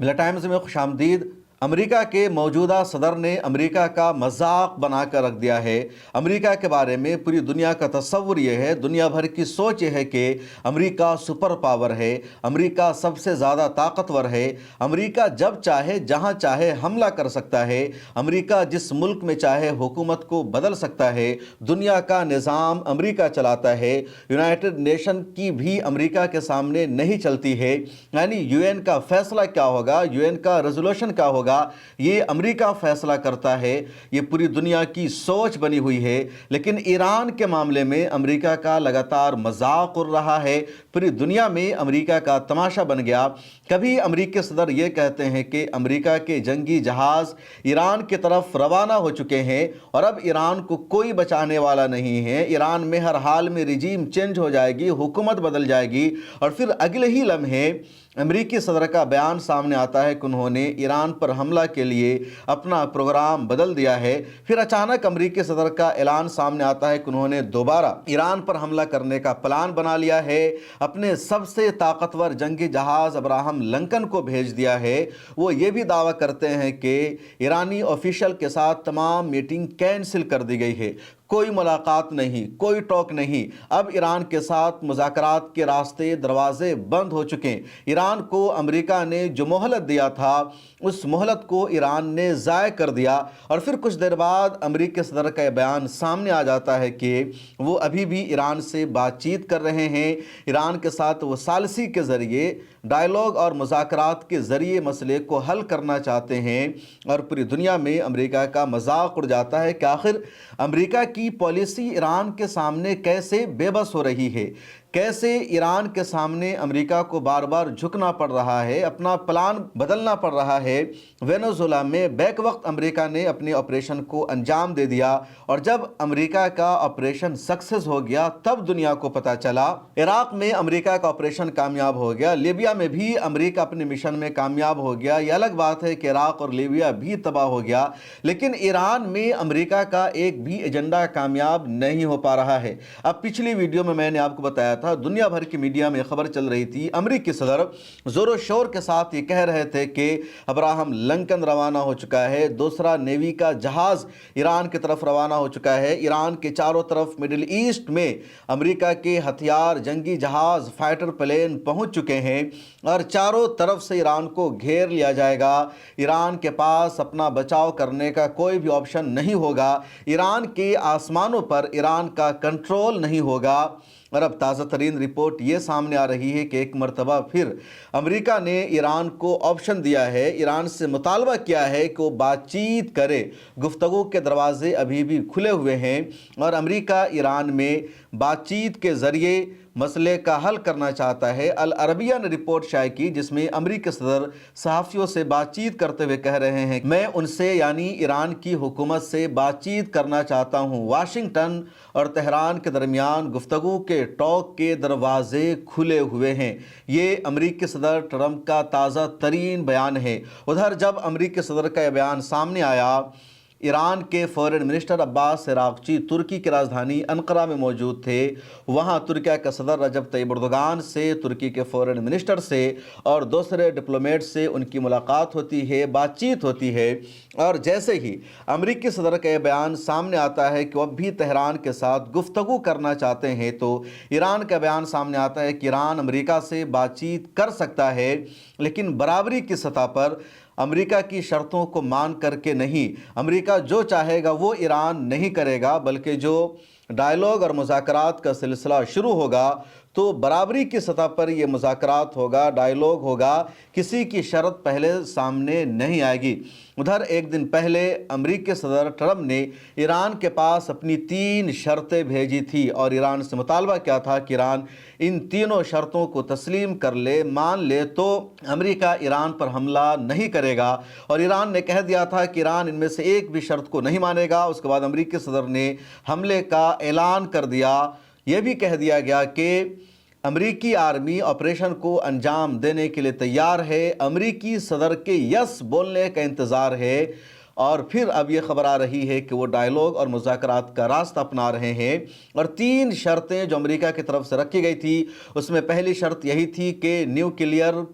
मिला टाइम्स में खुश आमदीद। अमेरिका के मौजूदा सदर ने अमेरिका का मजाक बना कर रख दिया है। अमेरिका के बारे में पूरी दुनिया का तस्वुर ये है, दुनिया भर की सोच ये है कि अमेरिका सुपर पावर है, अमेरिका सबसे ज़्यादा ताकतवर है, अमेरिका जब चाहे जहां चाहे हमला कर सकता है, अमेरिका जिस मुल्क में चाहे हुकूमत को बदल सकता है, दुनिया का निज़ाम अमेरिका चलाता है, यूनाइटेड नेशन की भी अमेरिका के सामने नहीं चलती है। यानी यूएन का फैसला क्या होगा, यूएन का रेजोल्यूशन क्या होगा, ये अमेरिका फैसला करता है। ये पूरी दुनिया की सोच बनी हुई है। लेकिन ईरान के मामले में अमेरिका का लगातार मजाक उड़ रहा है, पूरी दुनिया में अमेरिका का तमाशा बन गया। कभी अमेरिकी सदर ये कहते हैं कि अमेरिका के जंगी जहाज ईरान की तरफ रवाना हो चुके हैं और अब ईरान को कोई बचाने वाला नहीं है, ईरान में हर हाल में रिजीम चेंज हो जाएगी, हुकूमत बदल जाएगी। और फिर अगले ही लम्हे अमेरिकी सदर का बयान सामने आता है कि उन्होंने ईरान पर हमला के लिए अपना प्रोग्राम बदल दिया है। फिर अचानक अमेरिकी सदर का ऐलान सामने आता है कि उन्होंने दोबारा ईरान पर हमला करने का प्लान बना लिया है, अपने सबसे ताकतवर जंगी जहाज अब्राहम लिंकन को भेज दिया है। वो ये भी दावा करते हैं कि ईरानी ऑफिशियल के साथ तमाम मीटिंग कैंसिल कर दी गई है, कोई मुलाकात नहीं, कोई टॉक नहीं। अब ईरान के साथ मुज़ाकरात के रास्ते दरवाजे बंद हो चुके हैं। ईरान को अमेरिका ने जो मोहलत दिया था उस मोहलत को ईरान ने ज़ाय कर दिया। और फिर कुछ देर बाद अमेरिकी सदर का बयान सामने आ जाता है कि वो अभी भी ईरान से बातचीत कर रहे हैं, ईरान के साथ वो सालसी के ज़रिए डायलॉग और मुज़ाकरात के ज़रिए मसले को हल करना चाहते हैं। और पूरी दुनिया में अमेरिका का मजाक उड़ जाता है कि आखिर अमेरिका की पॉलिसी ईरान के सामने कैसे बेबस हो रही है, कैसे ईरान के सामने अमेरिका को बार बार झुकना पड़ रहा है, अपना प्लान बदलना पड़ रहा है। वेनेजुएला में बैक वक्त अमेरिका ने अपने ऑपरेशन को अंजाम दे दिया और जब अमेरिका का ऑपरेशन सक्सेस हो गया तब दुनिया को पता चला। इराक में अमेरिका का ऑपरेशन कामयाब हो गया, लीबिया में भी अमेरिका अपने मिशन में कामयाब हो गया। यह अलग बात है कि इराक और लीबिया भी तबाह हो गया, लेकिन ईरान में अमेरिका का एक भी एजेंडा कामयाब नहीं हो पा रहा है। अब पिछली वीडियो में मैंने आपको बताया था, दुनिया भर की मीडिया में खबर चल रही थी, अमेरिकी सदर जोरों शोर के साथ ये कह रहे थे कि अब्राहम लिंकन रवाना हो चुका है, दूसरा नेवी का जहाज ईरान की तरफ रवाना हो चुका है। ईरान के चारों तरफ मिडिल ईस्ट में अमेरिका के हथियार, जंगी जहाज, फाइटर प्लेन पहुंच चुके हैं और चारों तरफ से ईरान को घेर लिया जाएगा। ईरान के पास अपना बचाव करने का कोई भी ऑप्शन नहीं होगा, ईरान के आसमानों पर ईरान का कंट्रोल नहीं होगा। और अब ताज़ा तरीन रिपोर्ट ये सामने आ रही है कि एक मरतबा फिर अमेरिका ने ईरान को ऑप्शन दिया है, ईरान से मुतालबा किया है कि वो बातचीत करे। गुफ्तगू के दरवाजे अभी भी खुले हुए हैं और अमेरिका ईरान में बातचीत के ज़रिए मसले का हल करना चाहता है। अल अरबिया ने रिपोर्ट शाये की जिसमें अमेरिकी सदर सहाफ़ियों से बातचीत करते हुए कह रहे हैं, मैं उनसे यानी ईरान की हुकूमत से बातचीत करना चाहता हूँ। वाशिंगटन और तेहरान के दरमियान गुफ्तगू के टॉक के दरवाजे खुले हुए हैं। ये अमेरिकी सदर ट्रंप का ताज़ा तरीन बयान है। उधर जब अमेरिकी सदर का बयान सामने आया, ईरान के फॉरेन मिनिस्टर अब्बास इराक़ची तुर्की की राजधानी अंकारा में मौजूद थे। वहां तुर्की के सदर रजब तय्यिप एर्दोगान से, तुर्की के फॉरेन मिनिस्टर से और दूसरे डिप्लोमेट से उनकी मुलाकात होती है, बातचीत होती है। और जैसे ही अमेरिकी सदर का बयान सामने आता है कि वो अब भी तेहरान के साथ गुफ्तगू करना चाहते हैं, तो ईरान का बयान सामने आता है कि ईरान अमेरिका से बातचीत कर सकता है, लेकिन बराबरी की सतह पर, अमेरिका की शर्तों को मान करके नहीं। अमेरिका जो चाहेगा वो ईरान नहीं करेगा, बल्कि जो डायलॉग और मुज़ाकरात का सिलसिला शुरू होगा तो बराबरी की सतह पर ये मुज़ाकरात होगा, डायलॉग होगा, किसी की शर्त पहले सामने नहीं आएगी। उधर एक दिन पहले अमेरिकी सदर ट्रंप ने ईरान के पास अपनी 3 शर्तें भेजी थी और ईरान से मुतालबा किया था कि ईरान इन तीनों शर्तों को तस्लीम कर ले, मान ले तो अमेरिका ईरान पर हमला नहीं करेगा। और ईरान ने कह दिया था कि ईरान इनमें से एक भी शर्त को नहीं मानेगा। उसके बाद अमेरिकी सदर ने हमले का ऐलान कर दिया। यह भी कह दिया गया कि अमेरिकी आर्मी ऑपरेशन को अंजाम देने के लिए तैयार है, अमेरिकी सदर के यस बोलने का इंतज़ार है। और फिर अब ये खबर आ रही है कि वो डायलॉग और मुज़ाकरात का रास्ता अपना रहे हैं। और 3 शर्तें जो अमेरिका की तरफ से रखी गई थी, उसमें पहली शर्त यही थी कि न्यूक्लियर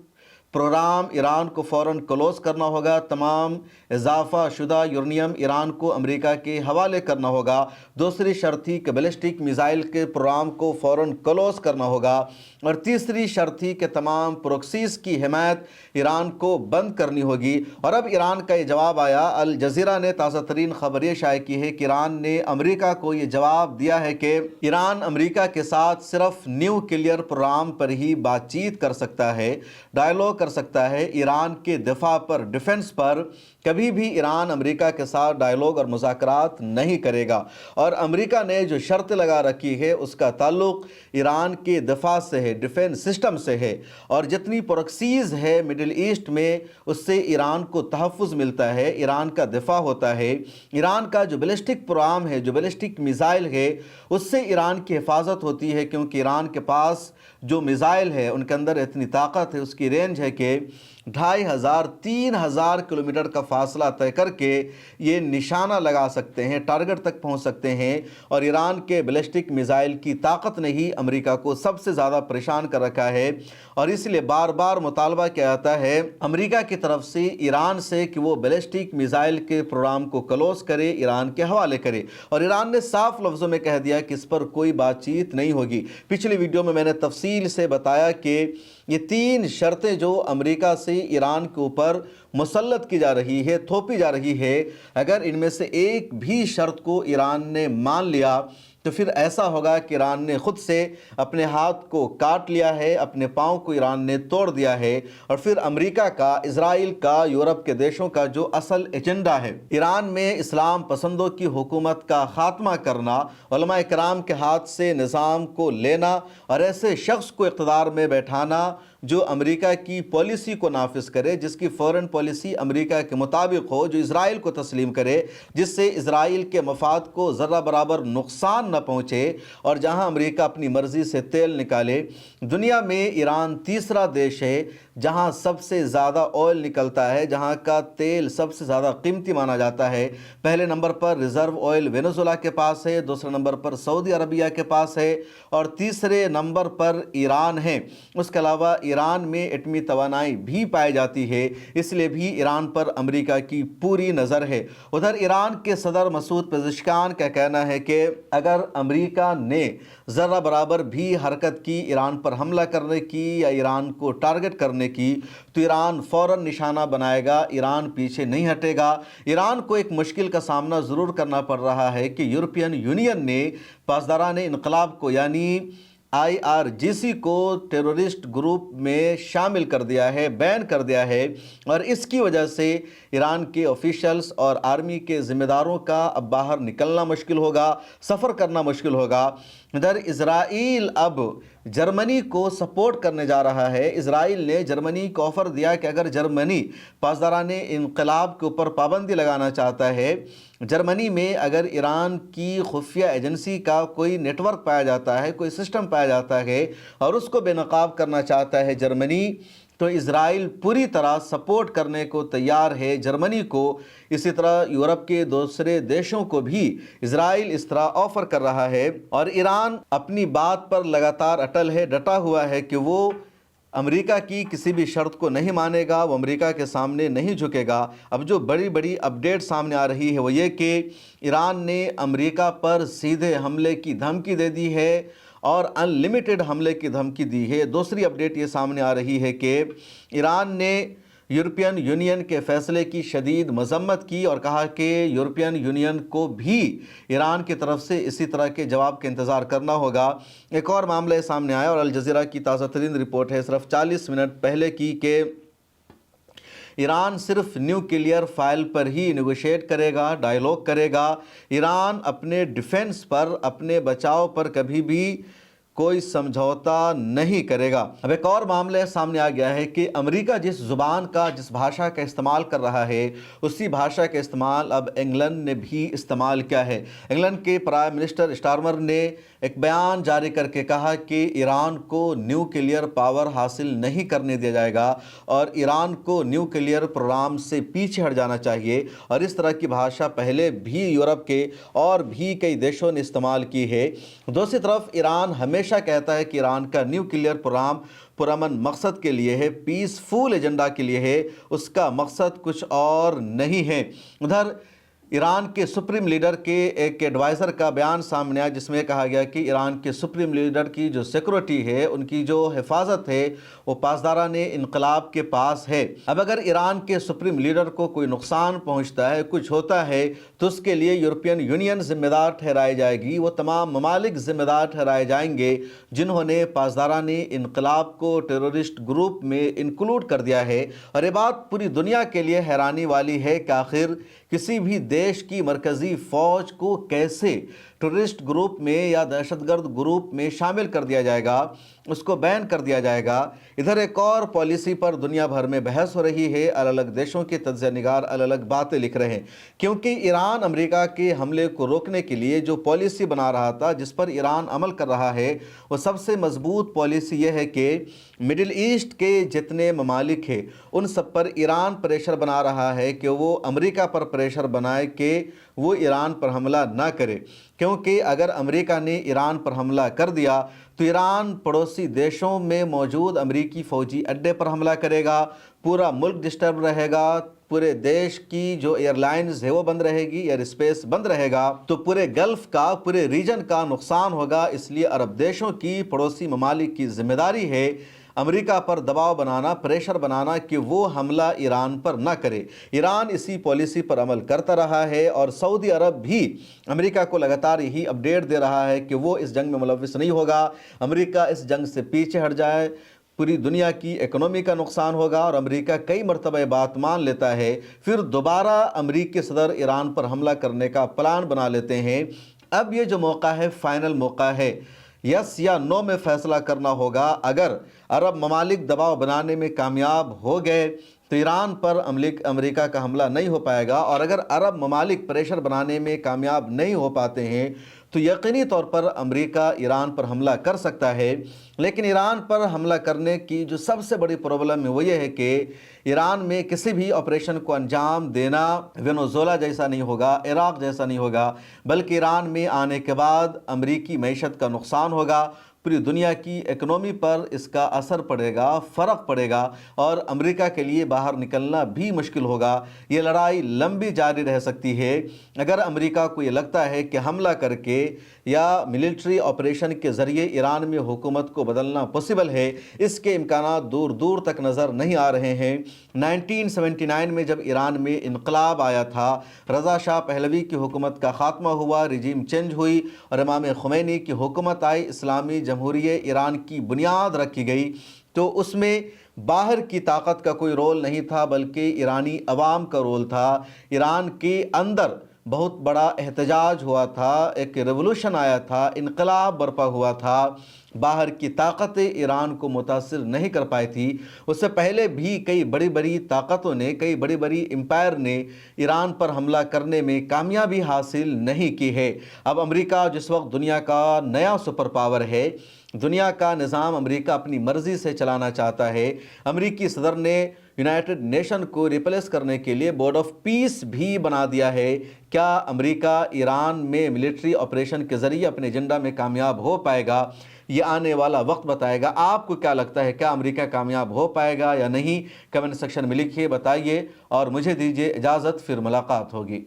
प्रोग्राम ईरान को फ़ौरन क्लोज़ करना होगा, तमाम इजाफ़ा शुदा यूरेनियम ईरान को अमेरिका के हवाले करना होगा। दूसरी शर्त थी कि बैलिस्टिक मिसाइल के प्रोग्राम को फ़ौरन क्लोज़ करना होगा। और तीसरी शर्त थी कि तमाम प्रोक्सीज़ की हिमायत ईरान को बंद करनी होगी। और अब ईरान का ये जवाब आया। अल जज़ीरा ने ताज़ा तरीन खबर ये शाये की है कि ईरान ने अमेरिका को ये जवाब दिया है कि ईरान अमेरिका के साथ सिर्फ न्यूक्लियर प्रोग्राम पर ही बातचीत कर सकता है, डायलॉग कर सकता है। ईरान के दिफा पर, डिफेंस पर कभी भी ईरान अमेरिका के साथ डायलॉग और मुज़ाकरात नहीं करेगा। और अमेरिका ने जो शर्त लगा रखी है उसका ताल्लुक ईरान के दिफा से है, डिफेंस सिस्टम से है। और जितनी प्रोक्सीज़ है मिडिल ईस्ट में उससे ईरान को तहफ़्फ़ुज़ मिलता है, ईरान का दिफा होता है। ईरान का जो बैलिस्टिक प्रोग्राम है, जो बैलिस्टिक मिसाइल है, उससे ईरान की हिफाजत होती है, क्योंकि ईरान के पास जो मिसाइल है उनके अंदर इतनी ताकत है, उसकी रेंज है कि 2500-3000 किलोमीटर का फासला तय करके ये निशाना लगा सकते हैं, टारगेट तक पहुंच सकते हैं। और ईरान के बैलिस्टिक मिसाइल की ताकत ने ही अमेरिका को सबसे ज़्यादा परेशान कर रखा है। और इसलिए बार बार मुतालबा किया जाता है अमेरिका की तरफ से ईरान से कि वो बैलिस्टिक मिसाइल के प्रोग्राम को क्लोज करे, ईरान के हवाले करे। और ईरान ने साफ लफ्ज़ों में कह दिया कि इस पर कोई बातचीत नहीं होगी। पिछली वीडियो में मैंने तफसील से बताया कि ये 3 शर्तें जो अमेरिका से ईरान के ऊपर मुसल्लत की जा रही है, थोपी जा रही है, अगर इनमें से एक भी शर्त को ईरान ने मान लिया तो फिर ऐसा होगा कि ईरान ने खुद से अपने हाथ को काट लिया है, अपने पाँव को ईरान ने तोड़ दिया है। और फिर अमेरिका का, इजराइल का, यूरोप के देशों का जो असल एजेंडा है, ईरान में इस्लाम पसंदों की हुकूमत का खात्मा करना, उलमा इकराम के हाथ से निज़ाम को लेना और ऐसे शख्स को इक़्तिदार में बैठाना जो अमेरिका की पॉलिसी को नाफिज करे, जिसकी फ़ॉरेन पॉलिसी अमेरिका के मुताबिक हो, जो इजराइल को तस्लीम करे, जिससे इजराइल के मफाद को ज़र्रा बराबर नुकसान न पहुँचे और जहाँ अमेरिका अपनी मर्ज़ी से तेल निकाले। दुनिया में ईरान तीसरा देश है जहाँ सबसे ज़्यादा ऑयल निकलता है, जहाँ का तेल सबसे ज़्यादा कीमती माना जाता है। पहले नंबर पर रिज़र्व ऑयल वेनेजुएला के पास है, दूसरे नंबर पर सऊदी अरबिया के पास है और तीसरे नंबर पर ईरान है। उसके अलावा ईरान में एटमी तवानाई भी पाई जाती है, इसलिए भी ईरान पर अमेरिका की पूरी नज़र है। उधर ईरान के सदर मसूद पेज़ेश्कियान का कहना है कि अगर अमेरिका ने ज़र्रा बराबर भी हरकत की ईरान पर हमला करने की या ईरान को टारगेट करने की तो ईरान फ़ौरन निशाना बनाएगा, ईरान पीछे नहीं हटेगा। ईरान को एक मुश्किल का सामना ज़रूर करना पड़ रहा है कि यूरोपियन यूनियन ने पासदारान इनकलाब को यानी IRGC को टेररिस्ट ग्रुप में शामिल कर दिया है, बैन कर दिया है। और इसकी वजह से ईरान के ऑफिशियल्स और आर्मी के ज़िम्मेदारों का अब बाहर निकलना मुश्किल होगा, सफ़र करना मुश्किल होगा। इधर इज़राइल अब जर्मनी को सपोर्ट करने जा रहा है। इज़राइल ने जर्मनी को ऑफ़र दिया कि अगर जर्मनी पासदारान इनकलाब के ऊपर पाबंदी लगाना चाहता है, जर्मनी में अगर ईरान की खुफिया एजेंसी का कोई नेटवर्क पाया जाता है, कोई सिस्टम पाया जाता है और उसको बेनकाब करना चाहता है जर्मनी, तो इज़राइल पूरी तरह सपोर्ट करने को तैयार है जर्मनी को। इसी तरह यूरोप के दूसरे देशों को भी इज़राइल इस तरह ऑफ़र कर रहा है। और ईरान अपनी बात पर लगातार अटल है, डटा हुआ है कि वो अमेरिका की किसी भी शर्त को नहीं मानेगा, वो अमेरिका के सामने नहीं झुकेगा। अब जो बड़ी बड़ी अपडेट सामने आ रही है वो ये कि ईरान ने अमेरिका पर सीधे हमले की धमकी दे दी है और अनलिमिटेड हमले की धमकी दी है। दूसरी अपडेट ये सामने आ रही है कि ईरान ने यूरोपियन यूनियन के फ़ैसले की शदीद मजम्मत की और कहा कि यूरोपियन यूनियन को भी ईरान की तरफ से इसी तरह के जवाब का इंतज़ार करना होगा। एक और मामला सामने आया और अल जज़ीरा की ताज़ा तरीन रिपोर्ट है सिर्फ 40 मिनट पहले की कि ईरान सिर्फ न्यूक्लियर फाइल पर ही नेगोशिएट करेगा, डायलॉग करेगा। ईरान अपने डिफेंस पर, अपने बचाव पर कभी भी कोई समझौता नहीं करेगा। अब एक और मामला सामने आ गया है कि अमेरिका जिस ज़ुबान का, जिस भाषा का इस्तेमाल कर रहा है उसी भाषा का इस्तेमाल अब इंग्लैंड ने भी इस्तेमाल किया है। इंग्लैंड के प्राइम मिनिस्टर स्टारमर ने एक बयान जारी करके कहा कि ईरान को न्यूक्लियर पावर हासिल नहीं करने दिया जाएगा और ईरान को न्यूक्लियर प्रोग्राम से पीछे हट जाना चाहिए। और इस तरह की भाषा पहले भी यूरोप के और भी कई देशों ने इस्तेमाल की है। दूसरी तरफ ईरान हमेशा कहता है कि ईरान का न्यूक्लियर प्रोग्राम پرامن مقصد کے لیے ہے، پیسفل ایجنڈا کے لیے ہے، اس کا مقصد کچھ اور نہیں ہے۔ ادھر ایران کے سپریم لیڈر کے ایک ایڈوائزر کا بیان سامنے آیا جس میں کہا گیا کہ ایران کے سپریم لیڈر کی جو سیکورٹی ہے، ان کی جو حفاظت ہے، وہ پاسداران انقلاب کے پاس ہے۔ اب اگر ایران کے سپریم لیڈر کو کوئی نقصان پہنچتا ہے، کچھ ہوتا ہے، تو اس کے لیے یورپین یونین ذمہ دار ٹھہرائی جائے گی، وہ تمام ممالک ذمہ دار ٹھہرائے جائیں گے جنہوں نے پاسداران انقلاب کو ٹیرورسٹ گروپ میں انکلوڈ کر دیا ہے۔ اور یہ بات پوری دنیا کے لیے حیرانی والی ہے کہ آخر کسی بھی دیش کی مرکزی فوج کو کیسے ٹیررسٹ گروپ میں یا دہشت گرد گروپ میں شامل کر دیا جائے گا، اس کو بین کر دیا جائے گا۔ ادھر ایک اور پالیسی پر دنیا بھر میں بحث ہو رہی ہے، الگ الگ دیشوں کے تجزیہ نگار الگ الگ باتیں لکھ رہے ہیں، کیونکہ ایران امریکہ کے حملے کو روکنے کے لیے جو پالیسی بنا رہا تھا، جس پر ایران عمل کر رہا ہے، وہ سب سے مضبوط پالیسی یہ ہے کہ مڈل ایسٹ کے جتنے ممالک ہیں ان سب پر ایران پریشر بنا رہا ہے کہ وہ امریکہ پر پریشر بنائے کہ وہ ایران پر حملہ نہ کرے، کیونکہ اگر امریکہ نے ایران پر حملہ کر دیا تو ایران پڑوسی دیشوں میں موجود امریکی فوجی اڈے پر حملہ کرے گا، پورا ملک ڈسٹرب رہے گا، پورے دیش کی جو ایئر لائنز ہے وہ بند رہے گی، ایئر اسپیس بند رہے گا، تو پورے گلف کا، پورے ریجن کا نقصان ہوگا۔ اس لیے عرب دیشوں کی، پڑوسی ممالک کی ذمہ داری ہے امریکہ پر دباؤ بنانا، پریشر بنانا کہ وہ حملہ ایران پر نہ کرے۔ ایران اسی پالیسی پر عمل کرتا رہا ہے اور سعودی عرب بھی امریکہ کو لگاتار یہی اپڈیٹ دے رہا ہے کہ وہ اس جنگ میں ملوث نہیں ہوگا، امریکہ اس جنگ سے پیچھے ہٹ جائے، پوری دنیا کی اکنومی کا نقصان ہوگا۔ اور امریکہ کئی مرتبہ بات مان لیتا ہے، پھر دوبارہ امریکی صدر ایران پر حملہ کرنے کا پلان بنا لیتے ہیں۔ اب یہ جو موقع ہے، فائنل موقع ہے، یس یا نو میں فیصلہ کرنا ہوگا۔ اگر عرب ممالک دباؤ بنانے میں کامیاب ہو گئے تو ایران پر امریکہ کا حملہ نہیں ہو پائے گا، اور اگر عرب ممالک پریشر بنانے میں کامیاب نہیں ہو پاتے ہیں تو یقینی طور پر امریکہ ایران پر حملہ کر سکتا ہے۔ لیکن ایران پر حملہ کرنے کی جو سب سے بڑی پرابلم ہے وہ یہ ہے کہ ایران میں کسی بھی آپریشن کو انجام دینا وینزویلا جیسا نہیں ہوگا، عراق جیسا نہیں ہوگا، بلکہ ایران میں آنے کے بعد امریکی معیشت کا نقصان ہوگا، پوری دنیا کی اکنومی پر اس کا اثر پڑے گا، فرق پڑے گا، اور امریکہ کے لیے باہر نکلنا بھی مشکل ہوگا۔ یہ لڑائی لمبی جاری رہ سکتی ہے۔ اگر امریکہ کو یہ لگتا ہے کہ حملہ کر کے یا ملٹری آپریشن کے ذریعے ایران میں حکومت کو بدلنا پوسیبل ہے، اس کے امکانات دور دور تک نظر نہیں آ رہے ہیں۔ 1979 میں جب ایران میں انقلاب آیا تھا، رضا شاہ پہلوی کی حکومت کا خاتمہ ہوا، رجیم چینج ہوئی اور امام خمینی کی حکومت آئی، اسلامی جمہوریہ ایران کی بنیاد رکھی گئی، تو اس میں باہر کی طاقت کا کوئی رول نہیں تھا، بلکہ ایرانی عوام کا رول تھا۔ ایران کے اندر بہت بڑا احتجاج ہوا تھا، ایک ریولوشن آیا تھا، انقلاب برپا ہوا تھا۔ باہر کی طاقتیں ایران کو متاثر نہیں کر پائی تھی۔ اس سے پہلے بھی کئی بڑی بڑی طاقتوں نے، کئی بڑی بڑی امپائر نے ایران پر حملہ کرنے میں کامیابی حاصل نہیں کی ہے۔ اب امریکہ جس وقت دنیا کا نیا سپر پاور ہے، دنیا کا نظام امریکہ اپنی مرضی سے چلانا چاہتا ہے، امریکی صدر نے یونائٹڈ نیشن کو ریپلیس کرنے کے لیے بورڈ آف پیس بھی بنا دیا ہے۔ کیا امریکہ ایران میں ملٹری آپریشن کے ذریعے اپنے ایجنڈا میں کامیاب ہو پائے گا؟ یہ آنے والا وقت بتائے گا۔ آپ کو کیا لگتا ہے، کیا امریکہ کامیاب ہو پائے گا یا نہیں؟ کمنٹ سیکشن میں لکھیے، بتائیے، اور مجھے دیجیے اجازت، پھر ملاقات ہوگی۔